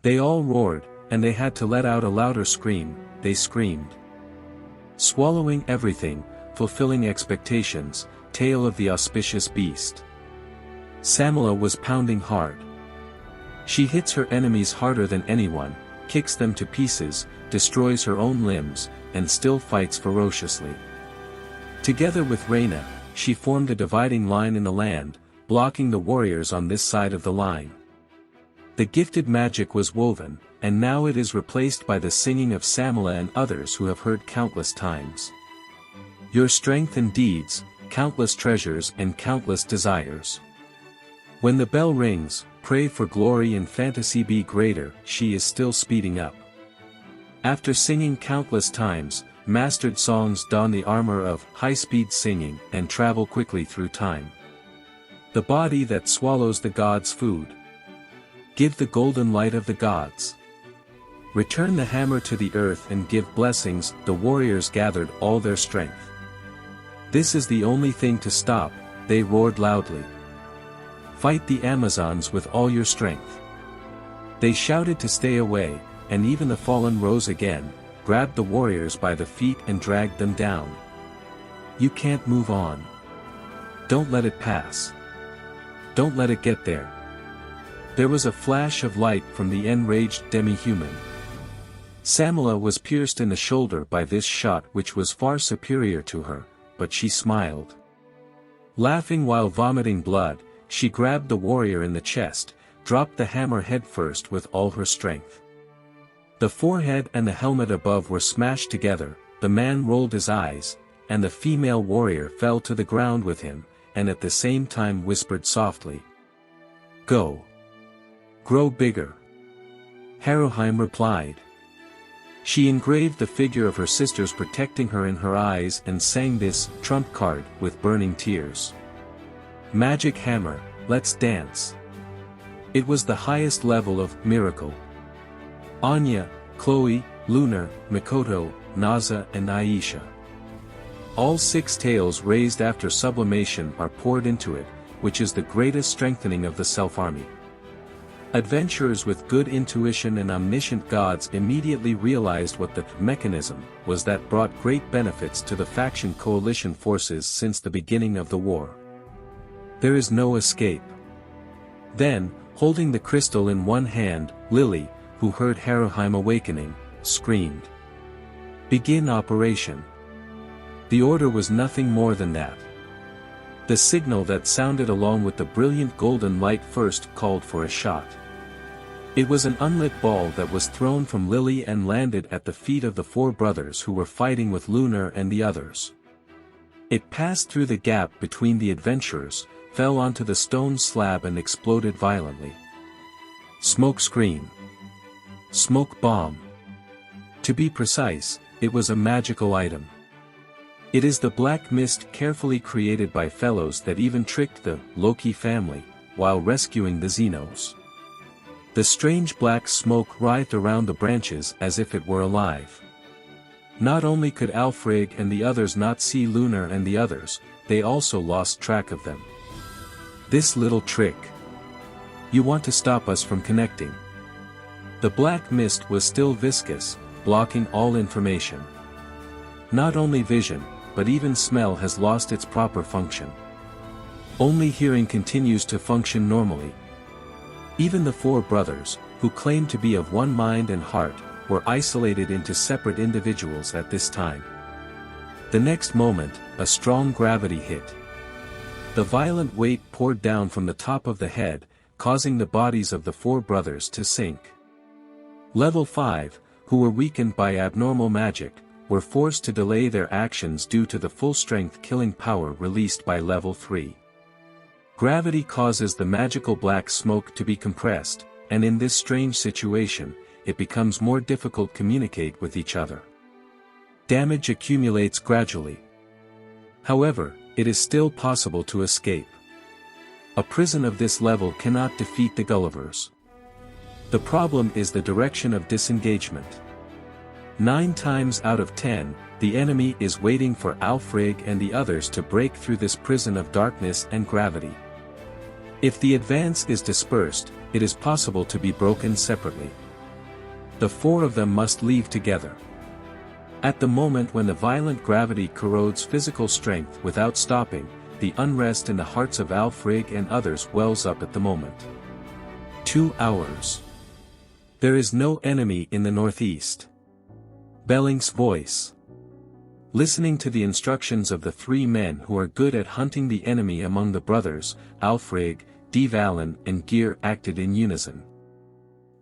They all roared, and they had to let out a louder scream. They screamed. Swallowing everything, fulfilling expectations, tale of the auspicious beast. Samala was pounding hard. She hits her enemies harder than anyone, kicks them to pieces, destroys her own limbs, and still fights ferociously. Together with Reina, she formed a dividing line in the land, blocking the warriors on this side of the line. The gifted magic was woven, and now it is replaced by the singing of Samala and others who have heard countless times. Your strength and deeds, countless treasures and countless desires. When the bell rings, pray for glory and fantasy be greater. She is still speeding up. After singing countless times, mastered songs don the armor of high-speed singing and travel quickly through time. The body that swallows the gods' food. Give the golden light of the gods. Return the hammer to the earth and give blessings. The warriors gathered all their strength. This is the only thing to stop, they roared loudly. Fight the Amazons with all your strength. They shouted to stay away, and even the fallen rose again, grabbed the warriors by the feet and dragged them down. You can't move on. Don't let it pass. Don't let it get there. There was a flash of light from the enraged demi-human. Samala was pierced in the shoulder by this shot which was far superior to her, but she smiled. Laughing while vomiting blood, she grabbed the warrior in the chest, dropped the hammer headfirst with all her strength. The forehead and the helmet above were smashed together, the man rolled his eyes, and the female warrior fell to the ground with him, and at the same time whispered softly. Go. Grow bigger. Haruhime replied. She engraved the figure of her sisters protecting her in her eyes and sang this trump card with burning tears. Magic hammer, let's dance. It was the highest level of miracle. Anya, Chloe, Lunar, Mikoto, Naza and Aisha. All 6 tails raised after sublimation are poured into it, which is the greatest strengthening of the self-army. Adventurers with good intuition and omniscient gods immediately realized what the mechanism was that brought great benefits to the faction coalition forces since the beginning of the war. There is no escape. Then, holding the crystal in one hand, Lili, who heard Haruhime awakening, screamed. Begin operation. The order was nothing more than that. The signal that sounded along with the brilliant golden light first called for a shot. It was an unlit ball that was thrown from Lili and landed at the feet of the 4 brothers who were fighting with Lunar and the others. It passed through the gap between the adventurers, fell onto the stone slab and exploded violently. Smoke screen. Smoke bomb. To be precise, it was a magical item. It is the black mist carefully created by fellows that even tricked the Loki family, while rescuing the Xenos. The strange black smoke writhed around the branches as if it were alive. Not only could Alfred and the others not see Lunar and the others, they also lost track of them. This little trick. You want to stop us from connecting. The black mist was still viscous, blocking all information. Not only vision, but even smell has lost its proper function. Only hearing continues to function normally. Even the 4 brothers, who claimed to be of one mind and heart, were isolated into separate individuals at this time. The next moment, a strong gravity hit. The violent weight poured down from the top of the head, causing the bodies of the 4 brothers to sink. Level 5, who were weakened by abnormal magic, were forced to delay their actions due to the full-strength killing power released by Level 3. Gravity causes the magical black smoke to be compressed, and in this strange situation, it becomes more difficult to communicate with each other. Damage accumulates gradually. However, it is still possible to escape. A prison of this level cannot defeat the Gullivers. The problem is the direction of disengagement. 9 times out of 10, the enemy is waiting for Alfred and the others to break through this prison of darkness and gravity. If the advance is dispersed, it is possible to be broken separately. The four of them must leave together. At the moment when the violent gravity corrodes physical strength without stopping, the unrest in the hearts of Ælfric and others wells up at the moment. 2 hours. There is no enemy in the northeast. Belling's voice. Listening to the instructions of the 3 men who are good at hunting the enemy among the brothers, Ælfric, Dvalin and Gyr acted in unison.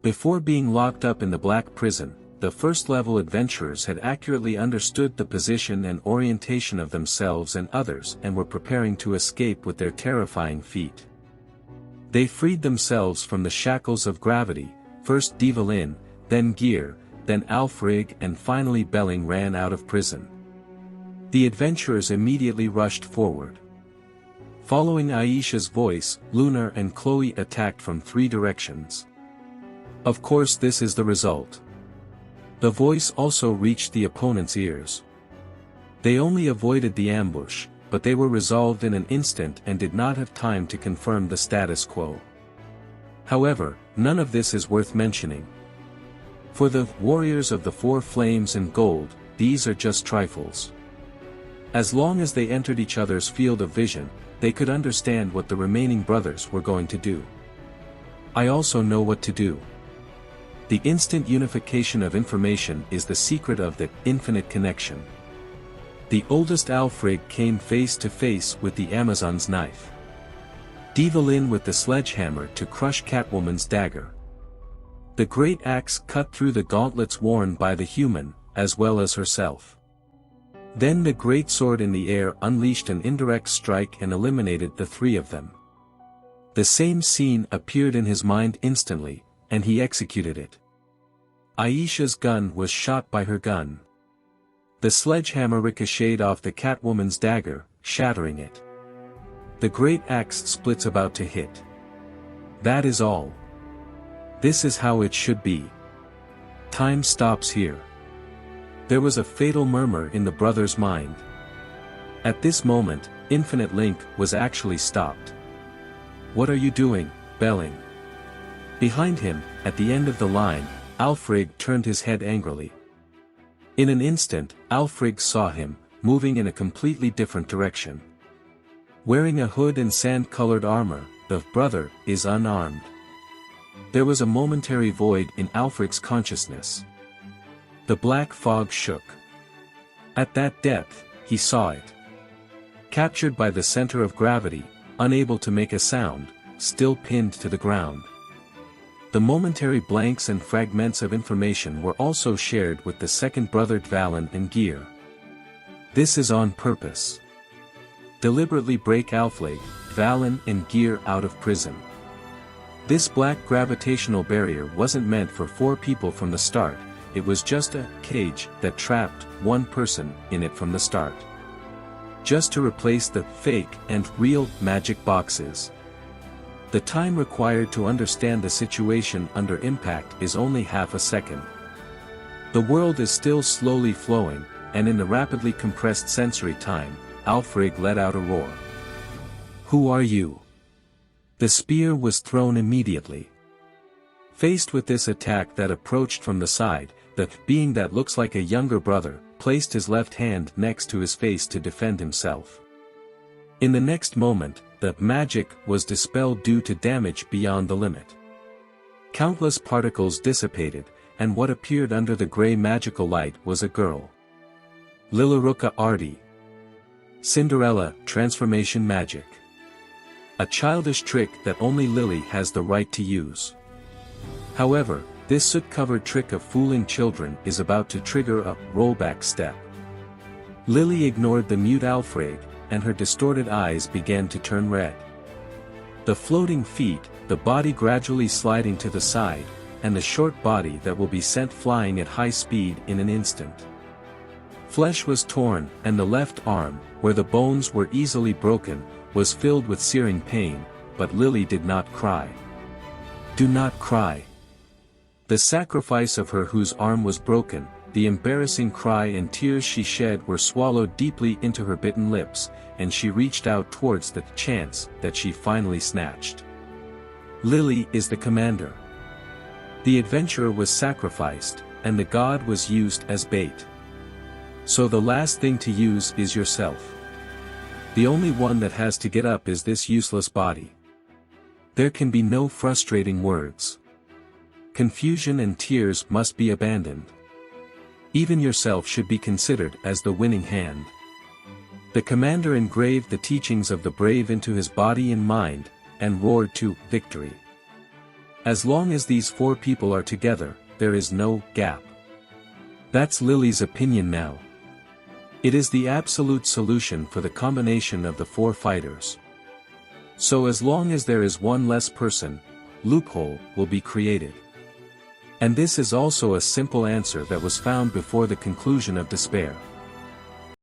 Before being locked up in the Black Prison, the first-level adventurers had accurately understood the position and orientation of themselves and others and were preparing to escape with their terrifying feat. They freed themselves from the shackles of gravity, first Dvalin, then Gyr, then Ælfric and finally Belling ran out of prison. The adventurers immediately rushed forward. Following Aisha's voice, Lunar and Chloe attacked from 3 directions. Of course this is the result. The voice also reached the opponent's ears. They only avoided the ambush, but they were resolved in an instant and did not have time to confirm the status quo. However, none of this is worth mentioning. For the warriors of the 4 flames and gold, these are just trifles. As long as they entered each other's field of vision, they could understand what the remaining brothers were going to do. I also know what to do. The instant unification of information is the secret of the infinite connection. The oldest Ælfric came face to face with the Amazon's knife. Dvalin with the sledgehammer to crush Catwoman's dagger. The great axe cut through the gauntlets worn by the human, as well as herself. Then the great sword in the air unleashed an indirect strike and eliminated the 3 of them. The same scene appeared in his mind instantly, and he executed it. Aisha's gun was shot by her gun. The sledgehammer ricocheted off the Catwoman's dagger, shattering it. The great axe splits about to hit. That is all. This is how it should be. Time stops here. There was a fatal murmur in the brother's mind. At this moment, Infinite Link was actually stopped. What are you doing, Belling? Behind him, at the end of the line, Ælfric turned his head angrily. In an instant, Ælfric saw him, moving in a completely different direction. Wearing a hood and sand-colored armor, the brother is unarmed. There was a momentary void in Ælfric's consciousness. The black fog shook. At that depth, he saw it. Captured by the center of gravity, unable to make a sound, still pinned to the ground. The momentary blanks and fragments of information were also shared with the second brother Dvalin and Gyr. This is on purpose. Deliberately break Ælfric, Dvalin and Gyr out of prison. This black gravitational barrier wasn't meant for 4 people from the start, it was just a cage that trapped 1 person in it from the start. Just to replace the fake and real magic boxes. The time required to understand the situation under impact is only half a second. The world is still slowly flowing, and in the rapidly compressed sensory time, Ælfric let out a roar. Who are you? The spear was thrown immediately. Faced with this attack that approached from the side, the being that looks like a younger brother, placed his left hand next to his face to defend himself. In the next moment, the magic was dispelled due to damage beyond the limit. Countless particles dissipated, and what appeared under the gray magical light was a girl. Lilaruka Arti. Cinderella, transformation magic. A childish trick that only Lili has the right to use. However, this soot-covered trick of fooling children is about to trigger a rollback step. Lili ignored the mute Ælfric, and her distorted eyes began to turn red. The floating feet, the body gradually sliding to the side, and the short body that will be sent flying at high speed in an instant. Flesh was torn, and the left arm, where the bones were easily broken, was filled with searing pain, but Lili did not cry. Do not cry. The sacrifice of her whose arm was broken, the embarrassing cry and tears she shed were swallowed deeply into her bitten lips, and she reached out towards the chance that she finally snatched. Lili is the commander. The adventurer was sacrificed, and the god was used as bait. So the last thing to use is yourself. The only one that has to get up is this useless body. There can be no frustrating words. Confusion and tears must be abandoned. Even yourself should be considered as the winning hand. The commander engraved the teachings of the brave into his body and mind, and roared to victory. As long as these four people are together, there is no gap. That's Lili's opinion now. It is the absolute solution for the combination of the four fighters. So as long as there is one less person, loophole will be created. And this is also a simple answer that was found before the conclusion of despair.